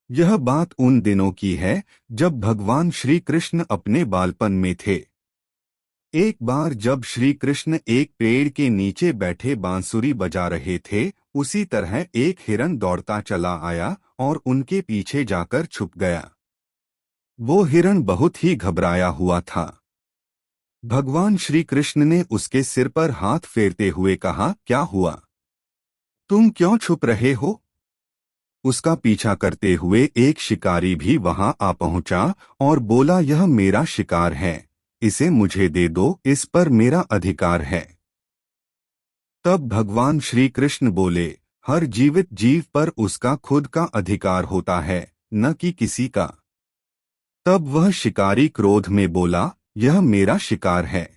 यह बात उन दिनों की है जब भगवान श्री कृष्ण अपने बालपन में थे। एक बार जब श्री कृष्ण एक पेड़ के नीचे बैठे बांसुरी बजा रहे थे, उसी तरह एक हिरन दौड़ता चला आया और उनके पीछे जाकर छुप गया। वो हिरन बहुत ही घबराया हुआ था। भगवान श्री कृष्ण ने उसके सिर पर हाथ फेरते हुए कहा, क्या हुआ? तुम क्यों छुप रहे हो? उसका पीछा करते हुए एक शिकारी भी वहां आ पहुंचा और बोला, यह मेरा शिकार है, इसे मुझे दे दो, इस पर मेरा अधिकार है। तब भगवान श्री कृष्ण बोले, हर जीवित जीव पर उसका खुद का अधिकार होता है, न कि किसी का। तब वह शिकारी क्रोध में बोला, यह मेरा शिकार है,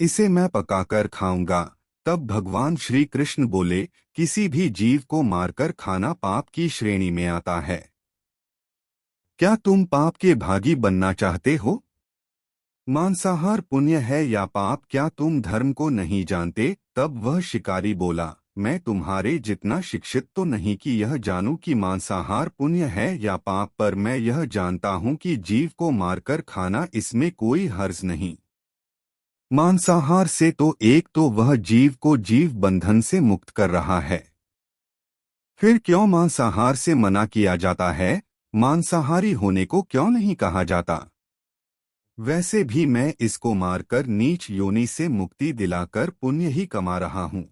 इसे मैं पकाकर खाऊंगा। तब भगवान श्री कृष्ण बोले, किसी भी जीव को मारकर खाना पाप की श्रेणी में आता है। क्या तुम पाप के भागी बनना चाहते हो? मांसाहार पुण्य है या पाप, क्या तुम धर्म को नहीं जानते? तब वह शिकारी बोला, मैं तुम्हारे जितना शिक्षित तो नहीं कि यह जानूं कि मांसाहार पुण्य है या पाप, पर मैं यह जानता हूं कि जीव को मारकर खाना, इसमें कोई हर्ज नहीं। मांसाहार से तो एक तो वह जीव को जीव बंधन से मुक्त कर रहा है, फिर क्यों मांसाहार से मना किया जाता है? मांसाहारी होने को क्यों नहीं कहा जाता? वैसे भी मैं इसको मारकर नीच योनि से मुक्ति दिलाकर पुण्य ही कमा रहा हूं,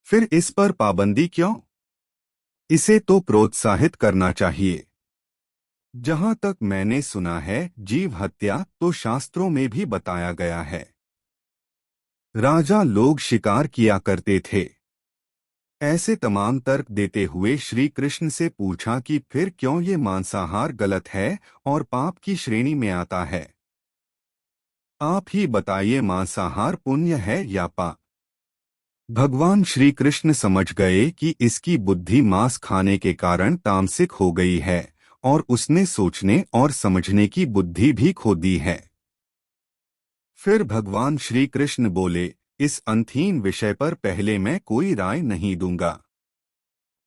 फिर इस पर पाबंदी क्यों? इसे तो प्रोत्साहित करना चाहिए। जहां तक मैंने सुना है, जीव हत्या तो शास्त्रों में भी बताया गया है। राजा लोग शिकार किया करते थे। ऐसे तमाम तर्क देते हुए श्री कृष्ण से पूछा कि फिर क्यों ये मांसाहार गलत है और पाप की श्रेणी में आता है? आप ही बताइए, मांसाहार पुण्य है या पाप? भगवान श्री कृष्ण समझ गए कि इसकी बुद्धि मांस खाने के कारण तामसिक हो गई है और उसने सोचने और समझने की बुद्धि भी खो दी है। फिर भगवान श्री कृष्ण बोले, इस अंतहीन विषय पर पहले मैं कोई राय नहीं दूंगा।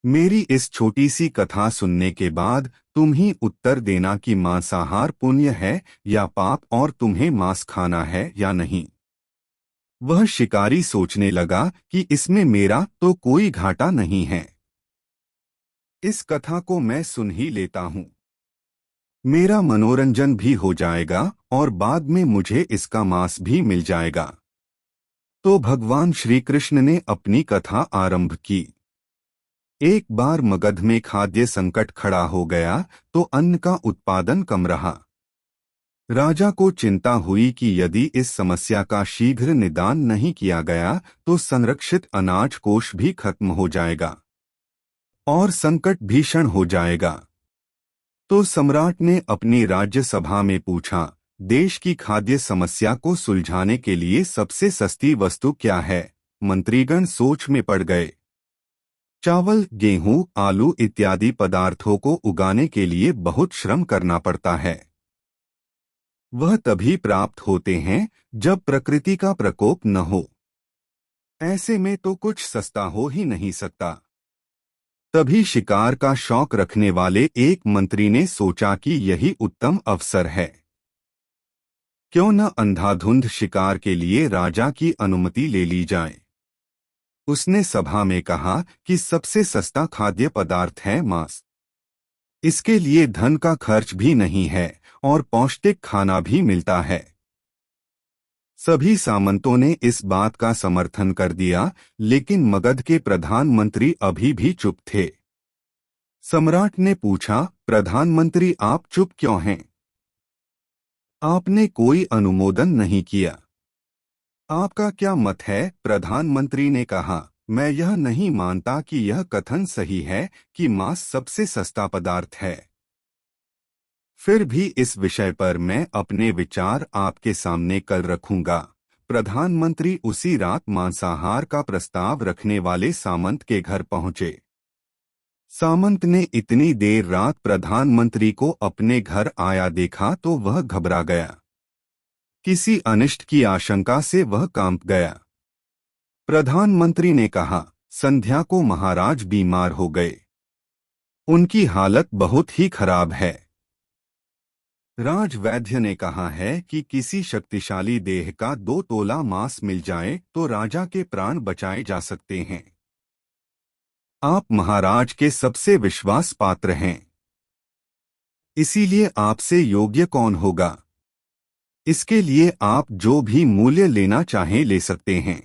मेरी इस छोटी सी कथा सुनने के बाद तुम ही उत्तर देना कि मांसाहार पुण्य है या पाप, और तुम्हें मांस खाना है या नहीं। वह शिकारी सोचने लगा कि इसमें मेरा तो कोई घाटा नहीं है, इस कथा को मैं सुन ही लेता हूँ, मेरा मनोरंजन भी हो जाएगा और बाद में मुझे इसका मांस भी मिल जाएगा। तो भगवान श्री कृष्ण ने अपनी कथा आरंभ की। एक बार मगध में खाद्य संकट खड़ा हो गया तो अन्न का उत्पादन कम रहा। राजा को चिंता हुई कि यदि इस समस्या का शीघ्र निदान नहीं किया गया तो संरक्षित अनाज कोष भी खत्म हो जाएगा और संकट भीषण हो जाएगा। तो सम्राट ने अपनी राज्य सभा में पूछा, देश की खाद्य समस्या को सुलझाने के लिए सबसे सस्ती वस्तु क्या है? मंत्रीगण सोच में पड़ गए। चावल, गेहूं, आलू इत्यादि पदार्थों को उगाने के लिए बहुत श्रम करना पड़ता है। वह तभी प्राप्त होते हैं जब प्रकृति का प्रकोप न हो। ऐसे में तो कुछ सस्ता हो ही नहीं सकता। तभी शिकार का शौक रखने वाले एक मंत्री ने सोचा कि यही उत्तम अवसर है। क्यों न अंधाधुंध शिकार के लिए राजा की अनुमति ले ली जाए। उसने सभा में कहा कि सबसे सस्ता खाद्य पदार्थ है मांस। इसके लिए धन का खर्च भी नहीं है और पौष्टिक खाना भी मिलता है। सभी सामंतों ने इस बात का समर्थन कर दिया, लेकिन मगध के प्रधानमंत्री अभी भी चुप थे। सम्राट ने पूछा, प्रधानमंत्री आप चुप क्यों हैं? आपने कोई अनुमोदन नहीं किया। आपका क्या मत है? प्रधानमंत्री ने कहा, मैं यह नहीं मानता कि यह कथन सही है कि मांस सबसे सस्ता पदार्थ है। फिर भी इस विषय पर मैं अपने विचार आपके सामने कल रखूंगा। प्रधानमंत्री उसी रात मांसाहार का प्रस्ताव रखने वाले सामंत के घर पहुंचे। सामंत ने इतनी देर रात प्रधानमंत्री को अपने घर आया देखा तो वह घबरा गया। किसी अनिष्ट की आशंका से वह कांप गया। प्रधानमंत्री ने कहा, संध्या को महाराज बीमार हो गए। उनकी हालत बहुत ही खराब है। राजवैद्य ने कहा है कि किसी शक्तिशाली देह का 2 तोला मांस मिल जाए तो राजा के प्राण बचाए जा सकते हैं। आप महाराज के सबसे विश्वास पात्र हैं, इसीलिए आपसे योग्य कौन होगा। इसके लिए आप जो भी मूल्य लेना चाहें ले सकते हैं।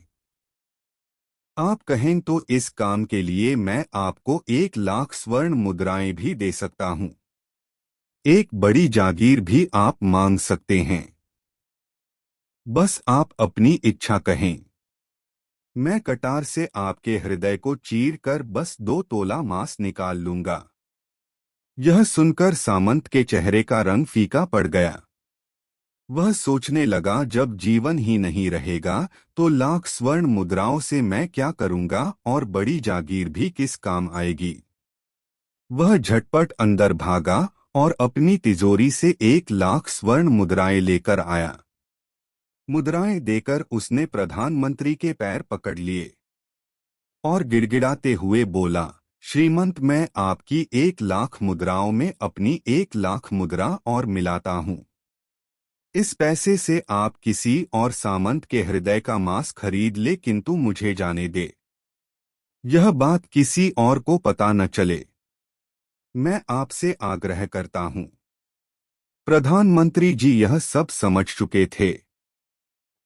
आप कहें तो इस काम के लिए मैं आपको 1 लाख स्वर्ण मुद्राएं भी दे सकता हूं। एक बड़ी जागीर भी आप मांग सकते हैं। बस आप अपनी इच्छा कहें। मैं कटार से आपके हृदय को चीर कर बस 2 तोला मांस निकाल लूंगा। यह सुनकर सामंत के चेहरे का रंग फीका पड़ गया। वह सोचने लगा, जब जीवन ही नहीं रहेगा तो लाख स्वर्ण मुद्राओं से मैं क्या करूंगा और बड़ी जागीर भी किस काम आएगी। वह झटपट अंदर भागा और अपनी तिजोरी से 1 लाख स्वर्ण मुद्राएं लेकर आया। मुद्राएं देकर उसने प्रधानमंत्री के पैर पकड़ लिए और गिड़गिड़ाते हुए बोला, श्रीमंत, मैं आपकी 1 लाख मुद्राओं में अपनी 1 लाख मुद्रा और मिलाता हूँ। इस पैसे से आप किसी और सामंत के हृदय का मांस खरीद ले, किंतु मुझे जाने दे। यह बात किसी और को पता न चले। मैं आपसे आग्रह करता हूँ। प्रधानमंत्री जी यह सब समझ चुके थे।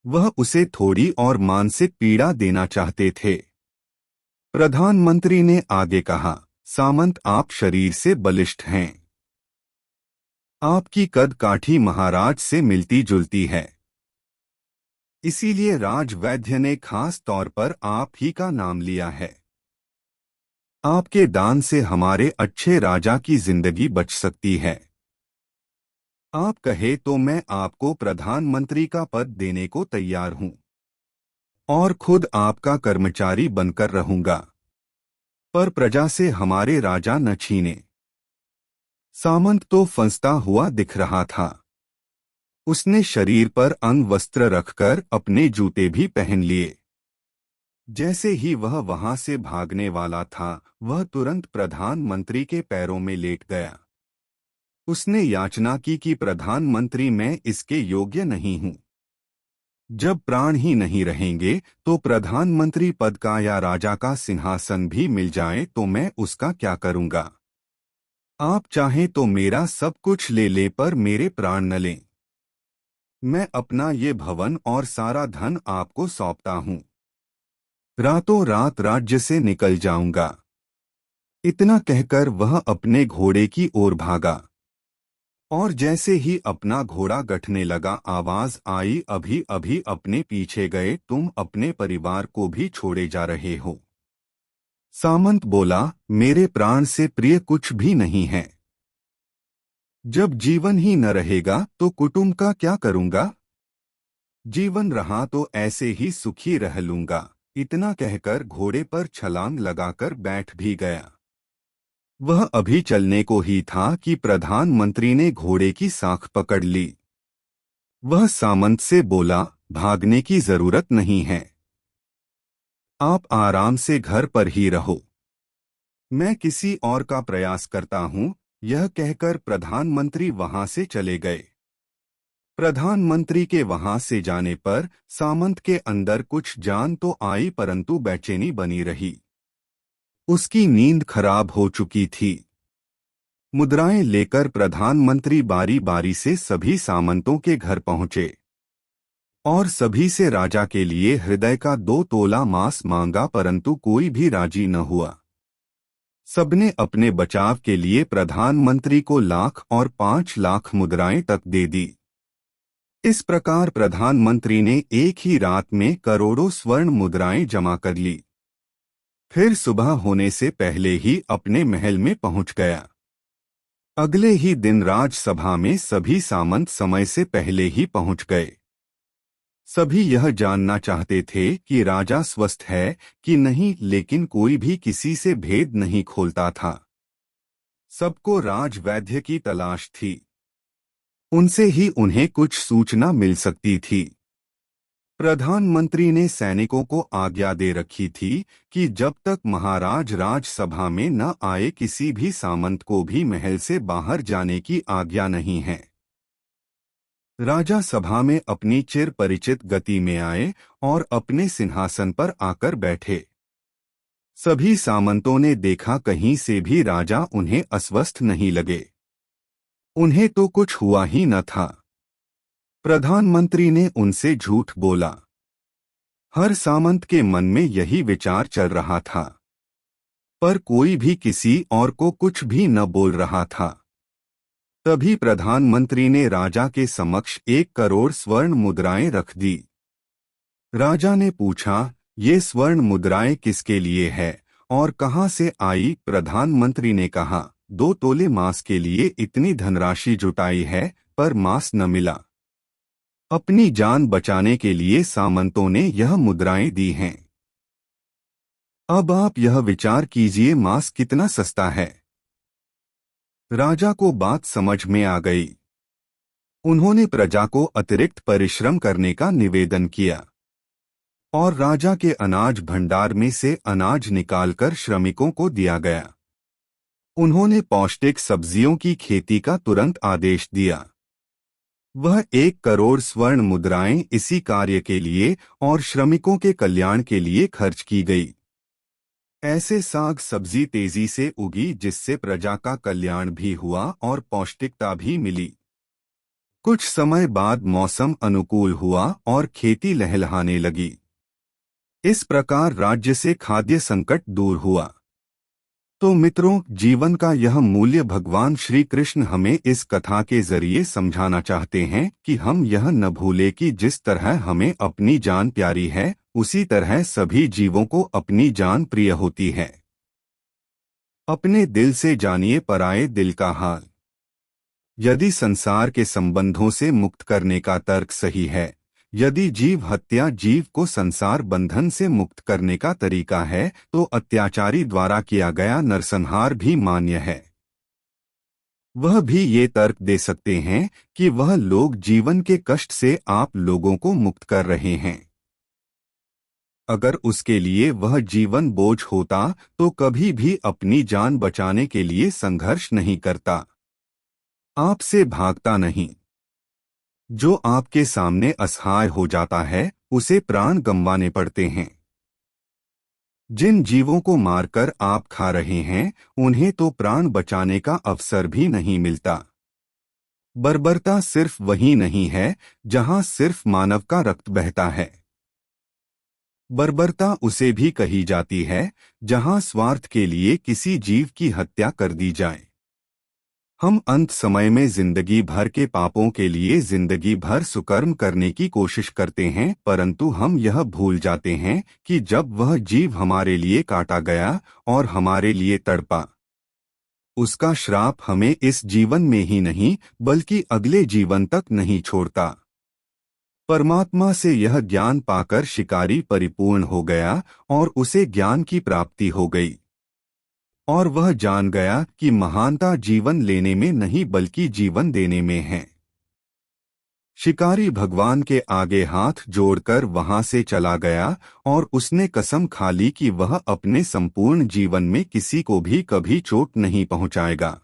वह उसे थोड़ी और मानसिक पीड़ा देना चाहते थे। प्रधानमंत्री ने आगे कहा, सामंत, आप शरीर से बलिष्ठ हैं। आपकी कद काठी महाराज से मिलती जुलती है। इसीलिए राजवैद्य ने खास तौर पर आप ही का नाम लिया है। आपके दान से हमारे अच्छे राजा की जिंदगी बच सकती है। आप कहे तो मैं आपको प्रधानमंत्री का पद देने को तैयार हूं और खुद आपका कर्मचारी बनकर रहूंगा, पर प्रजा से हमारे राजा न छीने। सामंत तो फंसता हुआ दिख रहा था। उसने शरीर पर अंगवस्त्र रखकर अपने जूते भी पहन लिए। जैसे ही वह वहां से भागने वाला था, वह तुरंत प्रधानमंत्री के पैरों में लेट गया। उसने याचना की कि प्रधानमंत्री, मैं इसके योग्य नहीं हूं। जब प्राण ही नहीं रहेंगे तो प्रधानमंत्री पद का या राजा का सिंहासन भी मिल जाए तो मैं उसका क्या करूंगा। आप चाहें तो मेरा सब कुछ ले ले, पर मेरे प्राण न लें। मैं अपना ये भवन और सारा धन आपको सौंपता हूं। रातों रात राज्य से निकल जाऊंगा। इतना कहकर वह अपने घोड़े की ओर भागा और जैसे ही अपना घोड़ा गठने लगा, आवाज आई, अभी अभी अपने पीछे गए तुम अपने परिवार को भी छोड़े जा रहे हो। सामंत बोला, मेरे प्राण से प्रिय कुछ भी नहीं है। जब जीवन ही न रहेगा तो कुटुंब का क्या करूंगा। जीवन रहा तो ऐसे ही सुखी रह लूंगा। इतना कहकर घोड़े पर छलांग लगाकर बैठ भी गया। वह अभी चलने को ही था कि प्रधानमंत्री ने घोड़े की साख पकड़ ली। वह सामंत से बोला, भागने की जरूरत नहीं है। आप आराम से घर पर ही रहो। मैं किसी और का प्रयास करता हूँ। यह कहकर प्रधानमंत्री वहां से चले गए। प्रधानमंत्री के वहां से जाने पर सामंत के अंदर कुछ जान तो आई, परंतु बेचैनी बनी रही। उसकी नींद खराब हो चुकी थी। मुद्राएं लेकर प्रधानमंत्री बारी बारी से सभी सामंतों के घर पहुंचे और सभी से राजा के लिए हृदय का 2 तोला मांस मांगा, परंतु कोई भी राजी न हुआ। सबने अपने बचाव के लिए प्रधानमंत्री को 1 लाख और 5 लाख मुद्राएं तक दे दी। इस प्रकार प्रधानमंत्री ने एक ही रात में करोड़ों स्वर्ण मुद्राएं जमा कर ली। फिर सुबह होने से पहले ही अपने महल में पहुंच गया। अगले ही दिन राजसभा में सभी सामंत समय से पहले ही पहुंच गए। सभी यह जानना चाहते थे कि राजा स्वस्थ है कि नहीं, लेकिन कोई भी किसी से भेद नहीं खोलता था। सबको राजवैद्य की तलाश थी। उनसे ही उन्हें कुछ सूचना मिल सकती थी। प्रधानमंत्री ने सैनिकों को आज्ञा दे रखी थी कि जब तक महाराज राजसभा में न आए किसी भी सामंत को भी महल से बाहर जाने की आज्ञा नहीं है। राजा सभा में अपनी चिर परिचित गति में आए और अपने सिंहासन पर आकर बैठे। सभी सामंतों ने देखा कहीं से भी राजा उन्हें अस्वस्थ नहीं लगे। उन्हें तो कुछ हुआ ही न था। प्रधानमंत्री ने उनसे झूठ बोला। हर सामंत के मन में यही विचार चल रहा था, पर कोई भी किसी और को कुछ भी न बोल रहा था। तभी प्रधानमंत्री ने राजा के समक्ष 1 करोड़ स्वर्ण मुद्राएं रख दी। राजा ने पूछा, ये स्वर्ण मुद्राएं किसके लिए है और कहां से आई? प्रधानमंत्री ने कहा, 2 तोले मांस के लिए इतनी धनराशि जुटाई है, पर मांस न मिला। अपनी जान बचाने के लिए सामंतों ने यह मुद्राएं दी हैं। अब आप यह विचार कीजिए मांस कितना सस्ता है। राजा को बात समझ में आ गई। उन्होंने प्रजा को अतिरिक्त परिश्रम करने का निवेदन किया और राजा के अनाज भंडार में से अनाज निकालकर श्रमिकों को दिया गया। उन्होंने पौष्टिक सब्जियों की खेती का तुरंत आदेश दिया। वह 1 करोड़ स्वर्ण मुद्राएं इसी कार्य के लिए और श्रमिकों के कल्याण के लिए खर्च की गई। ऐसे साग सब्जी तेजी से उगी जिससे प्रजा का कल्याण भी हुआ और पौष्टिकता भी मिली। कुछ समय बाद मौसम अनुकूल हुआ और खेती लहलहाने लगी। इस प्रकार राज्य से खाद्य संकट दूर हुआ। तो मित्रों, जीवन का यह मूल्य भगवान श्री कृष्ण हमें इस कथा के जरिए समझाना चाहते हैं कि हम यह न भूलें कि जिस तरह हमें अपनी जान प्यारी है, उसी तरह सभी जीवों को अपनी जान प्रिय होती है। अपने दिल से जानिए पराये दिल का हाल। यदि संसार के संबंधों से मुक्त करने का तर्क सही है, यदि जीव हत्या जीव को संसार बंधन से मुक्त करने का तरीका है, तो अत्याचारी द्वारा किया गया नरसंहार भी मान्य है। वह भी ये तर्क दे सकते हैं कि वह लोग जीवन के कष्ट से आप लोगों को मुक्त कर रहे हैं। अगर उसके लिए वह जीवन बोझ होता तो कभी भी अपनी जान बचाने के लिए संघर्ष नहीं करता, आपसे भागता नहीं। जो आपके सामने असहाय हो जाता है, उसे प्राण गंवाने पड़ते हैं। जिन जीवों को मारकर आप खा रहे हैं, उन्हें तो प्राण बचाने का अवसर भी नहीं मिलता। बर्बरता सिर्फ वही नहीं है जहां सिर्फ मानव का रक्त बहता है। बर्बरता उसे भी कही जाती है जहां स्वार्थ के लिए किसी जीव की हत्या कर दी जाए। हम अंत समय में जिंदगी भर के पापों के लिए जिंदगी भर सुकर्म करने की कोशिश करते हैं, परंतु हम यह भूल जाते हैं कि जब वह जीव हमारे लिए काटा गया और हमारे लिए तड़पा, उसका श्राप हमें इस जीवन में ही नहीं बल्कि अगले जीवन तक नहीं छोड़ता। परमात्मा से यह ज्ञान पाकर शिकारी परिपूर्ण हो गया और उसे ज्ञान की प्राप्ति हो गई और वह जान गया कि महानता जीवन लेने में नहीं बल्कि जीवन देने में है। शिकारी भगवान के आगे हाथ जोड़कर वहां से चला गया और उसने कसम खा ली कि वह अपने संपूर्ण जीवन में किसी को भी कभी चोट नहीं पहुंचाएगा।